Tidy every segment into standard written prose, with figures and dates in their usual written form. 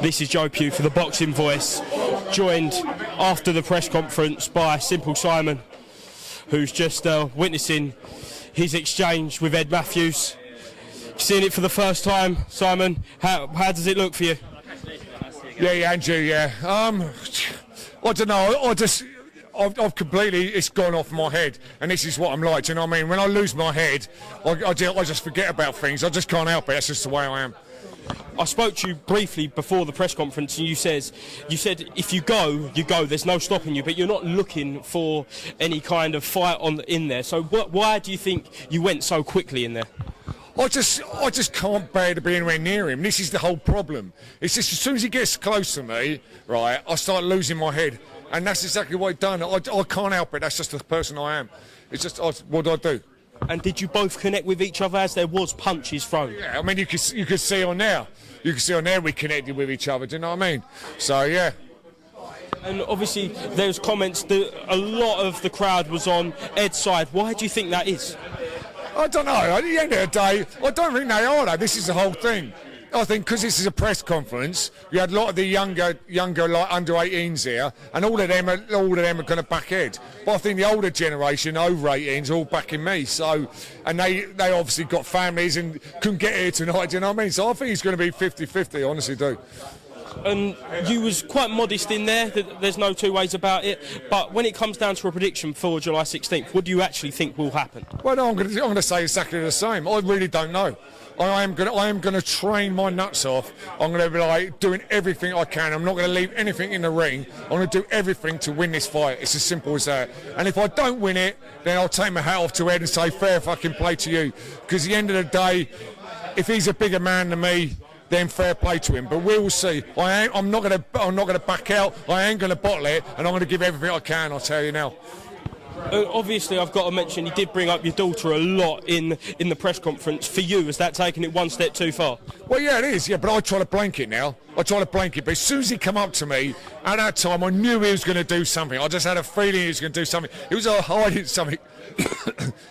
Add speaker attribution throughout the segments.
Speaker 1: This is Joe Pugh for the Boxing Voice, joined after the press conference by Simple Simon, who's just witnessing his exchange with Ed Matthews. Seeing it for the first time, Simon, how does it look for you?
Speaker 2: Yeah, Andrew, yeah. I don't know, I've completely, it's gone off my head, and this is what I'm like, do you know what I mean? When I lose my head, I just forget about things, I just can't help it, that's just the way I am.
Speaker 1: I spoke to you briefly before the press conference, and you said if you go, you go. There's no stopping you, but you're not looking for any kind of fight in there. So why do you think you went so quickly in there?
Speaker 2: I just can't bear to be anywhere near him. This is the whole problem. It's just as soon as he gets close to me, right, I start losing my head, and that's exactly what he's done. I can't help it. That's just the person I am. It's just what do I do?
Speaker 1: And did you both connect with each other as there was punches thrown?
Speaker 2: Yeah, I mean you could see on there. You can see on there we connected with each other. Do you know what I mean? So yeah.
Speaker 1: And obviously there's comments that a lot of the crowd was on Ed's side. Why do you think that is?
Speaker 2: I don't know. At the end of the day, I don't think they are, though. This is the whole thing. I think because this is a press conference, you had a lot of the younger like under 18s here, and all of them are going to back Ed. But I think the older generation, over 18s, are all backing me. So, and they obviously got families and couldn't get here tonight. Do you know what I mean? So I think it's going to be 50-50. I honestly do.
Speaker 1: And you was quite modest in there, there's no two ways about it, but when it comes down to a prediction for July 16th, what do you actually think will happen?
Speaker 2: Well, no, I'm going to say exactly the same. I really don't know. I am going to train my nuts off. I'm going to be like doing everything I can. I'm not going to leave anything in the ring. I'm going to do everything to win this fight. It's as simple as that. And if I don't win it, then I'll take my hat off to Ed and say fair fucking play to you. Because at the end of the day, if he's a bigger man than me, then fair play to him. But we will see. I'm not going to back out. I ain't going to bottle it, and I'm going to give everything I can. I'll tell you now.
Speaker 1: Obviously, I've got to mention you did bring up your daughter a lot in the press conference. For you, is that taking it one step too far?
Speaker 2: Well, yeah, it is. Yeah, but I try to blank it now. I try to blank it. But as soon as he come up to me, at that time, I knew he was going to do something. I just had a feeling he was going to do something. He was hiding something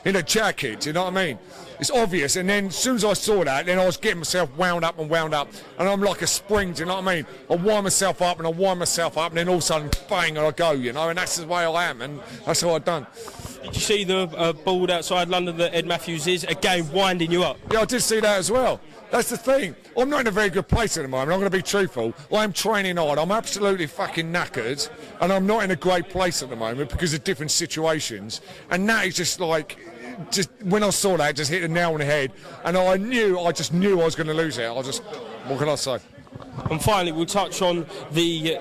Speaker 2: in a jacket. Do you know what I mean? It's obvious, and then as soon as I saw that, then I was getting myself wound up, and I'm like a spring, do you know what I mean? I wind myself up, and then all of a sudden, bang, and I go, you know, and that's the way I am, and that's what I've done.
Speaker 1: Did you see the board outside London that Ed Matthews is, again, winding you up?
Speaker 2: Yeah, I did see that as well. That's the thing. I'm not in a very good place at the moment. I'm going to be truthful. I am training hard. I'm absolutely fucking knackered, and I'm not in a great place at the moment because of different situations, and that is just like... Just when I saw that, it just hit the nail on the head, and I just knew I was going to lose it. What can I say?
Speaker 1: And finally, we'll touch on the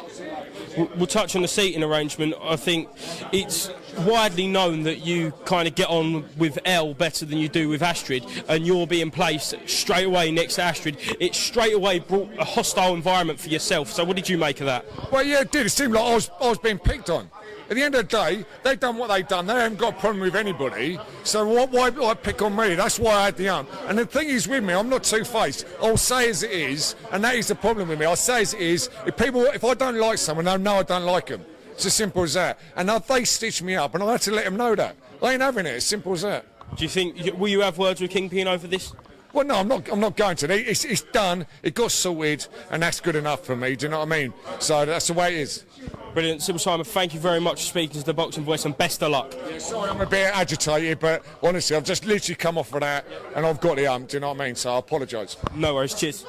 Speaker 1: seating arrangement. I think it's widely known that you kind of get on with Elle better than you do with Astrid, and you're being placed straight away next to Astrid. It straight away brought a hostile environment for yourself. So what did you make of that?
Speaker 2: Well, yeah, it did. It seemed like I was being picked on. At the end of the day, they've done what they've done. They haven't got a problem with anybody. So why pick on me? That's why I had the ump. And the thing is with me, I'm not two-faced. I'll say as it is, and that is the problem with me. I'll say as it is. If I don't like someone, they'll know I don't like them. It's as simple as that. And they stitch me up, and I had to let them know that. I ain't having it. It's simple as that.
Speaker 1: Do you think, will you have words with Kingpin over this?
Speaker 2: Well, no, I'm not going to. It's done. It got sorted, and that's good enough for me. Do you know what I mean? So that's the way it is.
Speaker 1: Brilliant. Simple Simon, thank you very much for speaking to the Boxing Voice, and best of luck.
Speaker 2: Yeah, sorry, I'm a bit agitated, but honestly, I've just literally come off of that, and I've got the do you know what I mean? So I apologise.
Speaker 1: No worries. Cheers.